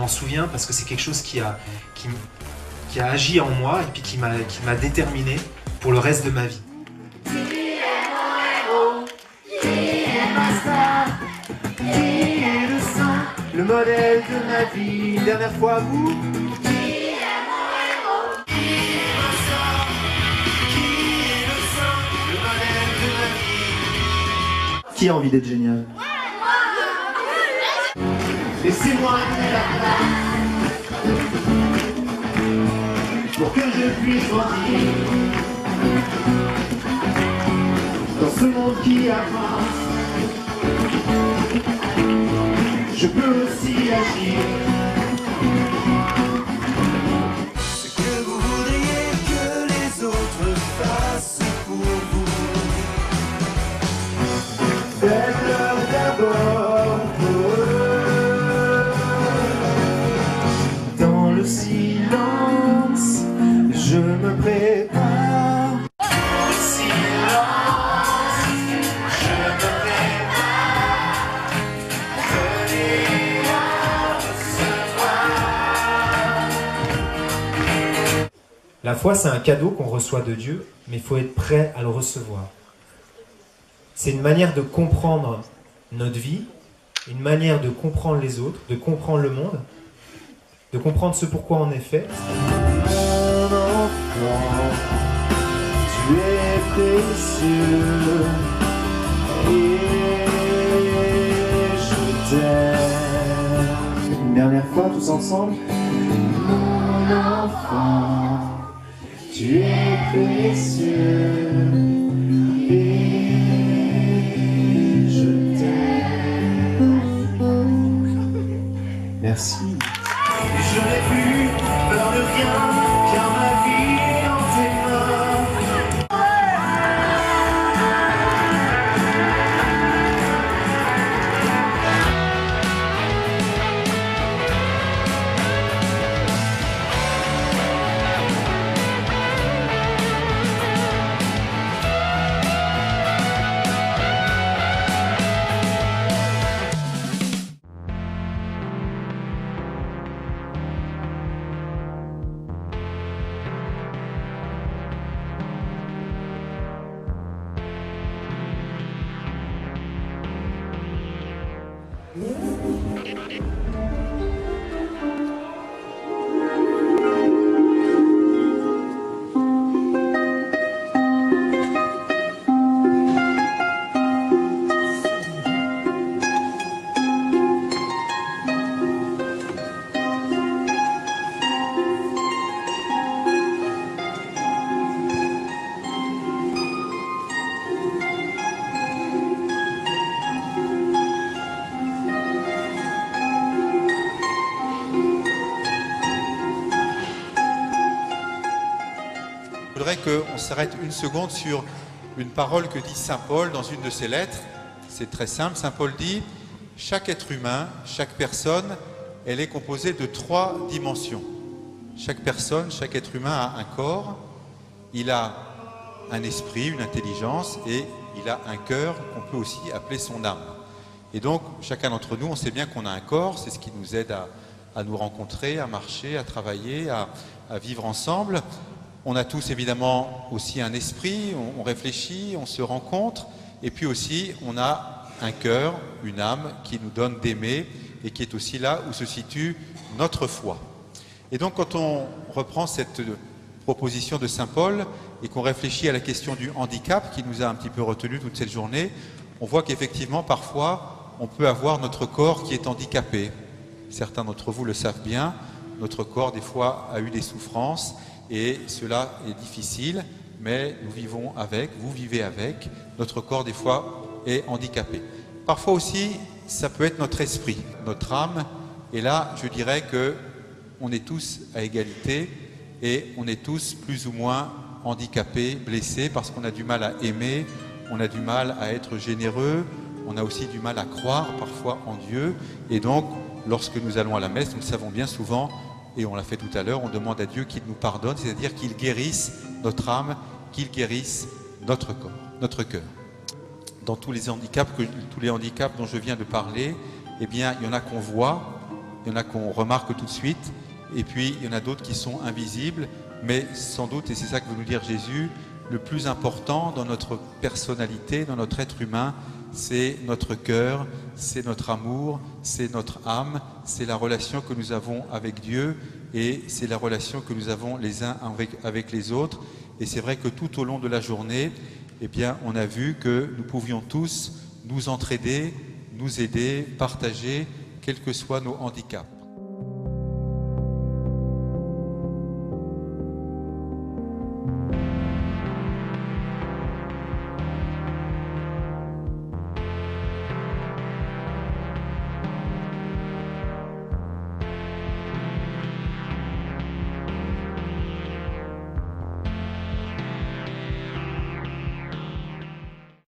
m'en souviens parce que c'est quelque chose qui a agi en moi et puis qui m'a déterminé pour le reste de ma vie. Qui est mon héros? Qui est ma star? Qui est le saint? Le modèle de ma vie. Une dernière fois, vous. Qui est mon héros? Qui est ma star? Qui est le saint? Le modèle de ma vie. Qui a envie d'être génial? Laissez-moi la place pour que je puisse grandir dans ce monde qui avance. Je peux aussi agir. Ce que vous voudriez que les autres fassent pour vous, faites-leur d'abord pour eux. Dans le silence, je me prépare. Dans le silence, je me prépare. Venez à recevoir. La foi, c'est un cadeau qu'on reçoit de Dieu, mais il faut être prêt à le recevoir. C'est une manière de comprendre notre vie, une manière de comprendre les autres, de comprendre le monde, de comprendre ce pourquoi on est fait. Mon enfant, tu es précieux et je t'aime. Une dernière fois, tous ensemble. Mon enfant, tu es précieux et je t'aime. Merci. Je n'ai plus peur de rien, car ma vie est dans tes mains. Je voudrais qu'on s'arrête une seconde sur une parole que dit Saint Paul dans une de ses lettres. C'est très simple. Saint Paul dit « Chaque être humain, chaque personne, elle est composée de 3 dimensions. Chaque personne, chaque être humain a un corps, il a un esprit, une intelligence et il a un cœur qu'on peut aussi appeler son âme. Et donc, chacun d'entre nous, on sait bien qu'on a un corps, c'est ce qui nous aide à nous rencontrer, à marcher, à travailler, à vivre ensemble. On a tous évidemment aussi un esprit, on réfléchit, on se rencontre, et puis aussi on a un cœur, une âme qui nous donne d'aimer et qui est aussi là où se situe notre foi. Et donc quand on reprend cette proposition de Saint Paul et qu'on réfléchit à la question du handicap qui nous a un petit peu retenu toute cette journée, on voit qu'effectivement parfois on peut avoir notre corps qui est handicapé. Certains d'entre vous le savent bien, notre corps des fois a eu des souffrances et cela est difficile, mais nous vivons avec, vous vivez avec, notre corps des fois est handicapé. Parfois aussi, ça peut être notre esprit, notre âme, et là je dirais que on est tous à égalité et on est tous plus ou moins handicapés, blessés, parce qu'on a du mal à aimer, on a du mal à être généreux, on a aussi du mal à croire parfois en Dieu, et donc lorsque nous allons à la messe, nous le savons bien souvent, et on l'a fait tout à l'heure, on demande à Dieu qu'il nous pardonne, c'est-à-dire qu'il guérisse notre âme, qu'il guérisse notre corps, notre cœur. Dans tous les handicaps dont je viens de parler, eh bien, il y en a qu'on voit Il y en a qu'on remarque tout de suite, et puis il y en a d'autres qui sont invisibles, mais sans doute, et c'est ça que veut nous dire Jésus, le plus important dans notre personnalité, dans notre être humain, c'est notre cœur, c'est notre amour, c'est notre âme, c'est la relation que nous avons avec Dieu et c'est la relation que nous avons les uns avec les autres. Et c'est vrai que tout au long de la journée, eh bien, on a vu que nous pouvions tous nous entraider, nous aider, partager, quels que soient nos handicaps.